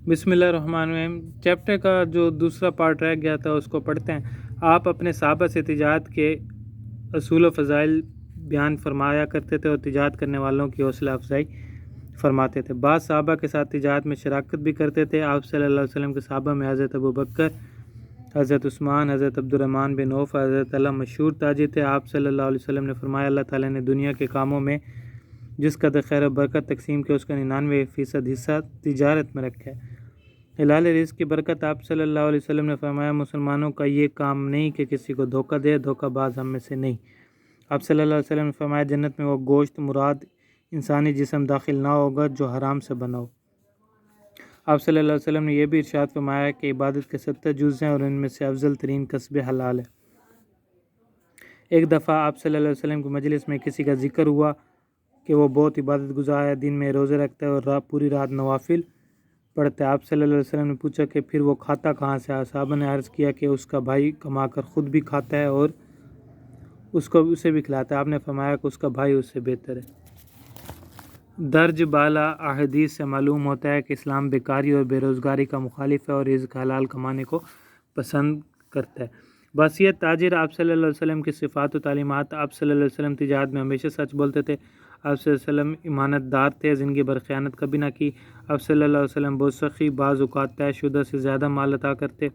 بسم اللہ الرحمن الرحیم۔ چیپٹر کا جو دوسرا پارٹ رہ گیا تھا اس کو پڑھتے ہیں۔ آپ اپنے صحابہ سے تجارت کے اصول و فضائل بیان فرمایا کرتے تھے اور تجارت کرنے والوں کی حوصلہ افزائی فرماتے تھے۔ بعض صحابہ کے ساتھ تجارت میں شراکت بھی کرتے تھے۔ آپ صلی اللہ علیہ وسلم کے صحابہ میں حضرت ابوبکر، حضرت عثمان، حضرت عبد الرحمن بن عوف، حضرت اللہ مشہور تاجر تھے۔ آپ صلی اللہ علیہ وسلم نے فرمایا، اللہ تعالیٰ نے دنیا کے کاموں میں جس قدر خیر و برکت تقسیم کے اس کا 99% حصہ تجارت میں رکھا ہے۔ حلال رزق کی برکت۔ آپ صلی اللہ علیہ وسلم نے فرمایا، مسلمانوں کا یہ کام نہیں کہ کسی کو دھوکہ دے، دھوکہ باز ہم میں سے نہیں۔ آپ صلی اللہ علیہ وسلم نے فرمایا، جنت میں وہ گوشت مراد انسانی جسم داخل نہ ہوگا جو حرام سے بنا ہو۔ آپ صلی اللہ علیہ وسلم نے یہ بھی ارشاد فرمایا کہ عبادت کے 70 جز ہیں اور ان میں سے افضل ترین کسب حلال ہے۔ ایک دفعہ آپ صلی اللہ علیہ وسلم کی مجلس میں کسی کا ذکر ہوا کہ وہ بہت عبادت گزار ہے، دن میں روزے رکھتا ہے اور پوری رات نوافل پڑھتا ہے۔ آپ صلی اللہ علیہ وسلم نے پوچھا کہ پھر وہ کھاتا کہاں سے؟ صحابہ نے عرض کیا کہ اس کا بھائی کما کر خود بھی کھاتا ہے اور اسے بھی کھلاتا ہے۔ آپ نے فرمایا کہ اس کا بھائی اس سے بہتر ہے۔ درج بالا احادیث سے معلوم ہوتا ہے کہ اسلام بیکاری اور بے روزگاری کا مخالف ہے اور رزق حلال کمانے کو پسند کرتا ہے۔ بصیرت تاجر۔ آپ صلی اللہ علیہ وسلم کی صفات و تعلیمات۔ آپ صلی اللہ علیہ وسلم تجارت میں ہمیشہ سچ بولتے تھے۔ آپ صلی اللہ علیہ وسلم امانت دار تھے، زندگی بھر خیانت کبھی نہ کی۔ آپ صلی اللہ علیہ وسلم بہت سخی، بعض اوقات طے شدہ سے زیادہ مال عطا کرتے۔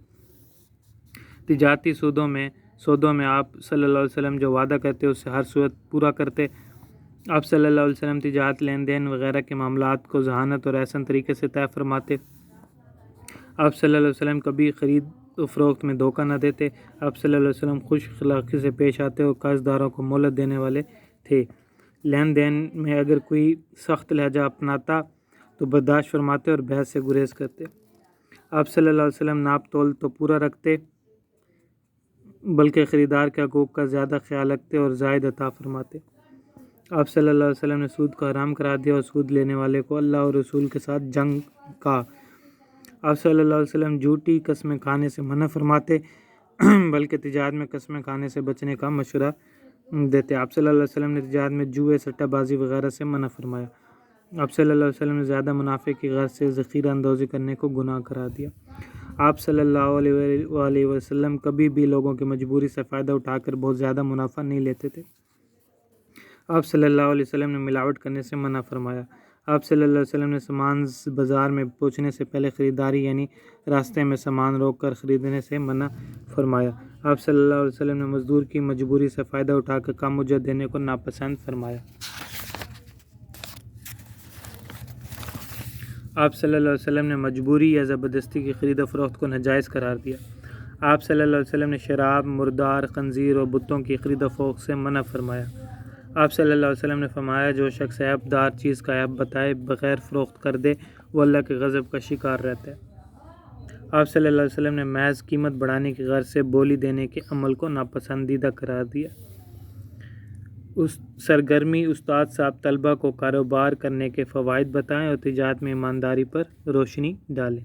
تجارتی سودوں میں آپ صلی اللہ علیہ وسلم جو وعدہ کرتے اس سے ہر صورت پورا کرتے۔ آپ صلی اللہ علیہ وسلم تجارت، لین دین وغیرہ کے معاملات کو ذہانت اور احسن طریقے سے طے فرماتے۔ آپ صلی اللہ علیہ وسلم کبھی خرید و فروخت میں دھوکہ نہ دیتے۔ آپ صلی اللہ علیہ وسلم خوش اخلاقی سے پیش آتے اور قرض داروں کو مہلت دینے والے تھے۔ لین دین میں اگر کوئی سخت لہجہ اپناتا تو برداشت فرماتے اور بحث سے گریز کرتے۔ آپ صلی اللہ علیہ وسلم ناپ تول تو پورا رکھتے بلکہ خریدار کے حقوق کا زیادہ خیال رکھتے اور زائد عطا فرماتے۔ آپ صلی اللہ علیہ وسلم نے سود کو حرام قرار دیا اور سود لینے والے کو اللہ اور رسول کے ساتھ جنگ کا۔ آپ صلی اللہ علیہ وسلم جھوٹی قسمیں کھانے سے منع فرماتے بلکہ تجارت میں قسمیں کھانے سے بچنے کا مشورہ دیتے۔ آپ صلی اللہ علیہ وسلم نے تجارت میں جوئے، سٹہ بازی وغیرہ سے منع فرمایا۔ آپ صلی اللہ علیہ وسلم نے زیادہ منافع کی غرض سے ذخیرہ اندوزی کرنے کو گناہ قرار دیا۔ آپ صلی اللہ علیہ وسلم کبھی بھی لوگوں کی مجبوری سے فائدہ اٹھا کر بہت زیادہ منافع نہیں لیتے تھے۔ آپ صلی اللہ علیہ وسلم نے ملاوٹ کرنے سے منع فرمایا۔ آپ صلی اللہ علیہ وسلم نے سامان بازار میں پہنچنے سے پہلے خریداری یعنی راستے میں سامان روک کر خریدنے سے منع فرمایا۔ آپ صلی اللہ علیہ وسلم نے مزدور کی مجبوری سے فائدہ اٹھا کر کم اجرت دینے کو ناپسند فرمایا۔ آپ صلی اللہ علیہ وسلم نے مجبوری یا زبردستی کی خرید و فروخت کو ناجائز قرار دیا۔ آپ صلی اللہ علیہ وسلم نے شراب، مردار، خنزیر اور بتوں کی خرید و فروخت سے منع فرمایا۔ آپ صلی اللہ علیہ وسلم نے فرمایا، جو شخص عیب دار چیز کا عیب بتائے بغیر فروخت کر دے وہ اللہ کے غضب کا شکار رہتا ہے۔ آپ صلی اللہ علیہ وسلم نے محض قیمت بڑھانے کی غرض سے بولی دینے کے عمل کو ناپسندیدہ قرار دیا۔ سرگرمی۔ استاد صاحب طلبہ کو کاروبار کرنے کے فوائد بتائیں اور تجارت میں ایمانداری پر روشنی ڈالیں۔